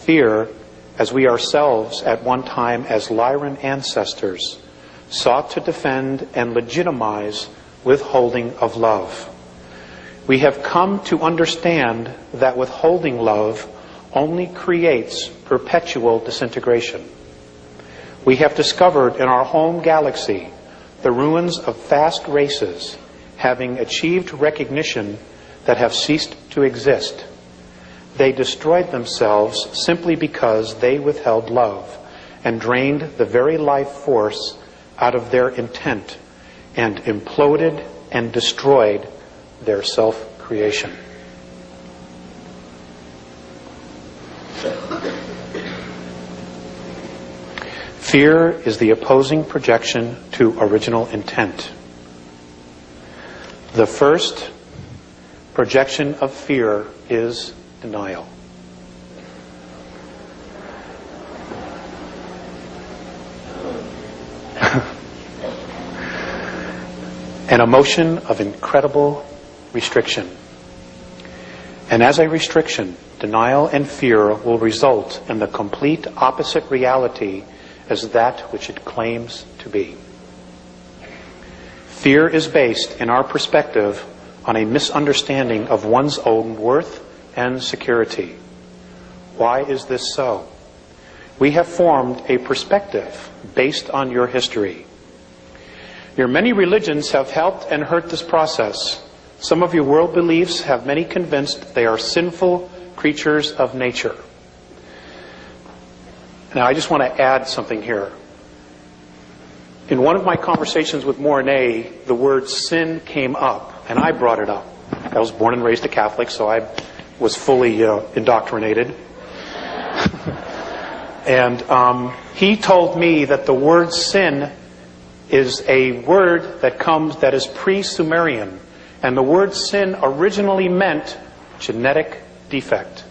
Fear, as we ourselves at one time as Lyran ancestors, sought to defend and legitimize withholding of love. We have come to understand that withholding love only creates perpetual disintegration. We have discovered in our home galaxy the ruins of vast races having achieved recognition that have ceased to exist. They destroyed themselves simply because they withheld love and drained the very life force out of their intent and imploded and destroyed their self-creation. Fear is the opposing projection to original intent. The first projection of fear is denial. An emotion of incredible restriction. And as a restriction, denial and fear will result in the complete opposite reality as that which it claims to be. Fear is based, in our perspective, on a misunderstanding of one's own worth and security. Why is this so? We have formed a perspective based on your history. Your many religions have helped and hurt this process. Some of your world beliefs have many convinced they are sinful creatures of nature. Now, I just want to add something here. In one of my conversations with Mornay, the word sin came up, and I brought it up. I was born and raised a Catholic, so I was fully indoctrinated. And he told me that the word sin is a word that is pre-Sumerian, and the word sin originally meant genetic defect.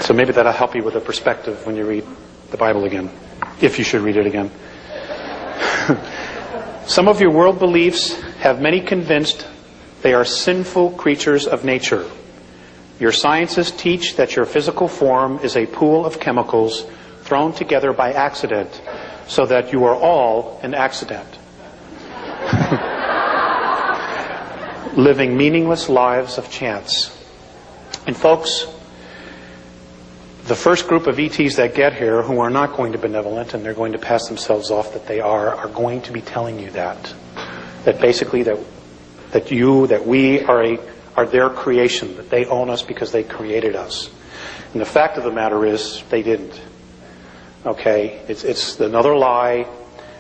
So maybe that'll help you with a perspective when you read the Bible again, if you should read it again. Some of your world beliefs have many convinced they are sinful creatures of nature. Your sciences teach that your physical form is a pool of chemicals thrown together by accident, so that you are all an accident. Living meaningless lives of chance. And folks, the first group of ETs that get here, who are not going to be benevolent and they're going to pass themselves off that they are going to be telling you that basically that we are their creation, that they own us because they created us. And the fact of the matter is, they didn't. Okay, it's another lie,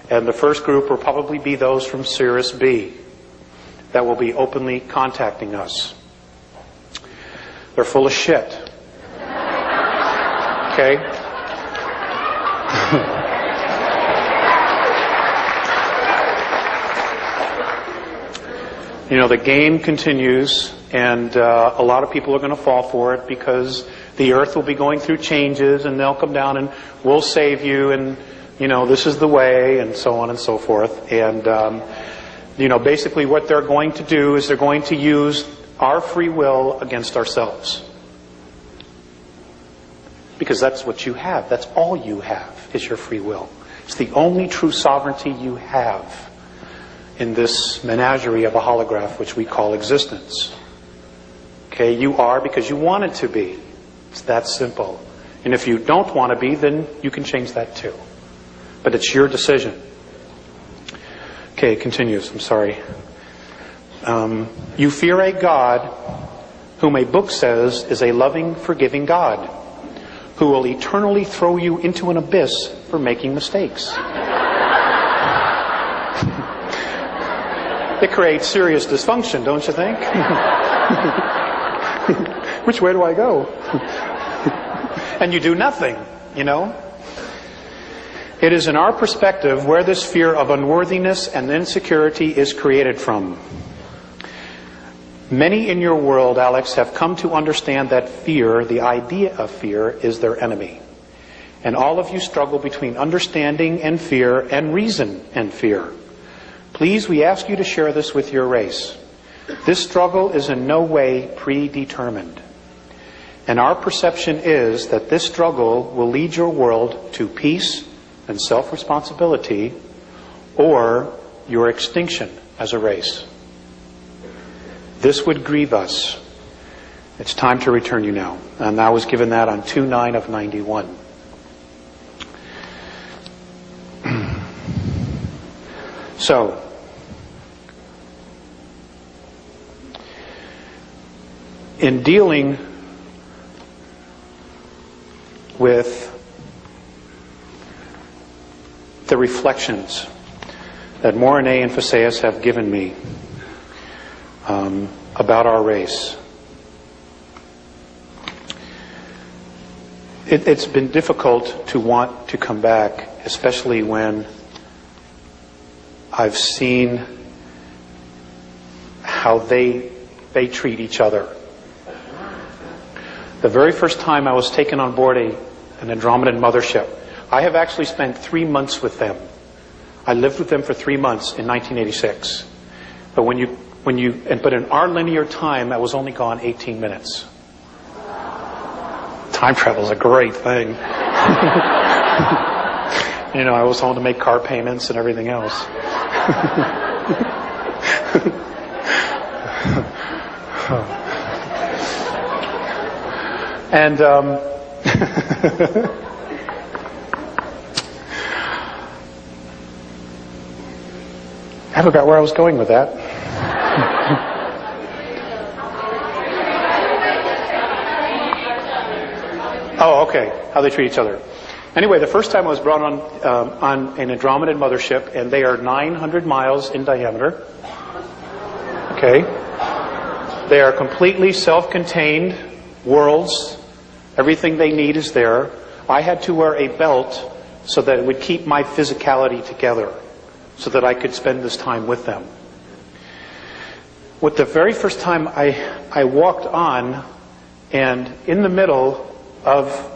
and the first group will probably be those from Sirius B that will be openly contacting us. They're full of shit. Okay? You know, the game continues, and a lot of people are going to fall for it because the earth will be going through changes, and they'll come down and we'll save you, and, you know, this is the way, and so on and so forth. And, you know, basically what they're going to do is they're going to use our free will against ourselves. Because that's what you have. That's all you have, is your free will. It's the only true sovereignty you have in this menagerie of a holograph which we call existence. Okay, you are because you want it to be. It's that simple. And if you don't want to be, then you can change that too. But it's your decision. Okay, it continues. I'm sorry. You fear a God whom a book says is a loving, forgiving God, who will eternally throw you into an abyss for making mistakes. It creates serious dysfunction, don't you think? Which way do I go? And you do nothing, you know? It is in our perspective where this fear of unworthiness and insecurity is created from. Many in your world, Alex, have come to understand that fear, the idea of fear, is their enemy. And all of you struggle between understanding and fear and reason and fear. Please, we ask you to share this with your race. This struggle is in no way predetermined. And our perception is that this struggle will lead your world to peace and self-responsibility, or your extinction as a race. This would grieve us. It's time to return you now. And I was given that on 2/9 of 91. So, in dealing with the reflections that Morine and Phaseus have given me about our race, it's been difficult to want to come back, especially when I've seen how they treat each other. The very first time I was taken on board an Andromedan mothership, I have actually spent 3 months with them. I lived with them for 3 months in 1986. But but in our linear time, I was only gone 18 minutes. Time travel is a great thing. You know, I was home to make car payments and everything else. And I forgot where I was going with that. Oh, okay. How they treat each other. Anyway, the first time I was brought on an Andromedan mothership, and they are 900 miles in diameter. Okay. They are completely self-contained worlds. Everything they need is there. I had to wear a belt so that it would keep my physicality together, so that I could spend this time with them. With the very first time I walked on, and in the middle of,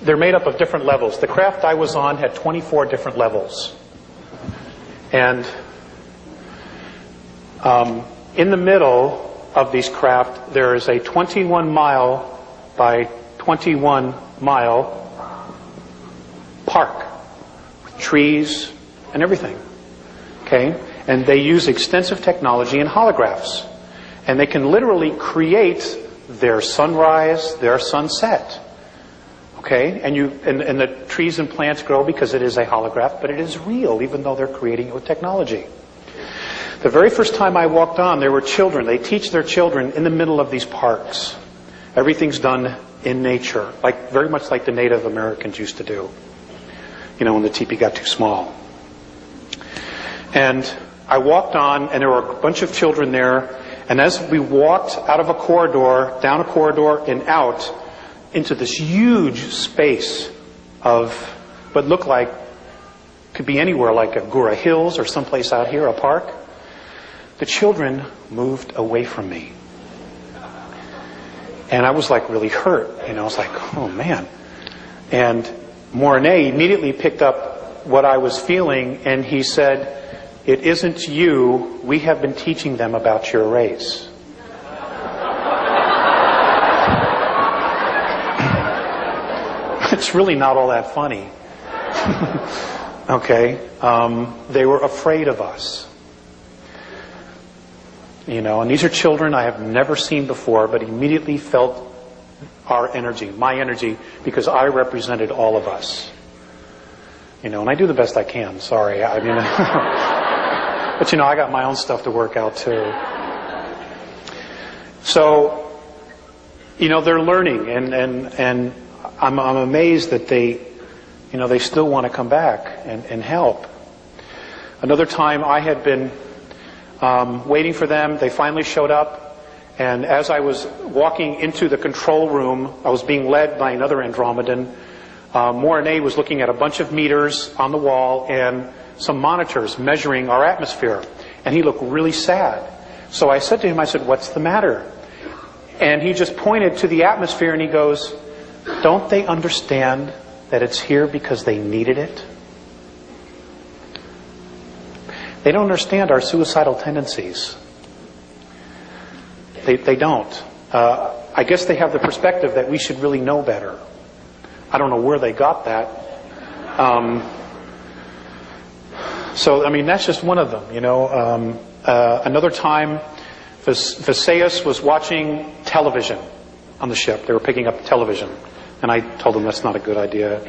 they're made up of different levels. The craft I was on had 24 different levels. And in the middle of these craft, there is a 21 mile by 21 mile park with trees and everything. Okay? And they use extensive technology and holographs. And they can literally create their sunrise, their sunset. Okay? And the trees and plants grow because it is a holograph, but it is real, even though they're creating it with technology. The very first time I walked on, there were children. They teach their children in the middle of these parks. Everything's done in nature, very much like the Native Americans used to do. You know, when the teepee got too small. And I walked on, and there were a bunch of children there. And as we walked out of a corridor, down a corridor, and out into this huge space of what looked like, could be anywhere, like Agura Hills or someplace out here, a park, the children moved away from me. And I was like really hurt. You know, I was like, oh man. And Morine immediately picked up what I was feeling, and he said, "It isn't you. We have been teaching them about your race." It's really not all that funny. Okay? They were afraid of us. You know, and these are children I have never seen before, but immediately felt our energy, my energy, because I represented all of us. You know, and I do the best I can. Sorry. I mean, but you know, I got my own stuff to work out too. So, you know, they're learning, and I'm amazed that they still want to come back and help. Another time I had been waiting for them. They finally showed up, and as I was walking into the control room, I was being led by another Andromedan. Morine was looking at a bunch of meters on the wall and some monitors measuring our atmosphere, and he looked really sad. So I said to him, I said, "What's the matter?" And he just pointed to the atmosphere, and he goes, "Don't they understand that it's here because they needed it? They don't understand our suicidal tendencies. They don't. I guess they have the perspective that we should really know better. I don't know where they got that. So, I mean, that's just one of them, you know. Another time, Visayas was watching television on the ship. They were picking up television. And I told them that's not a good idea.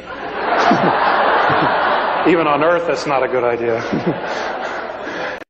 Even on Earth, that's not a good idea.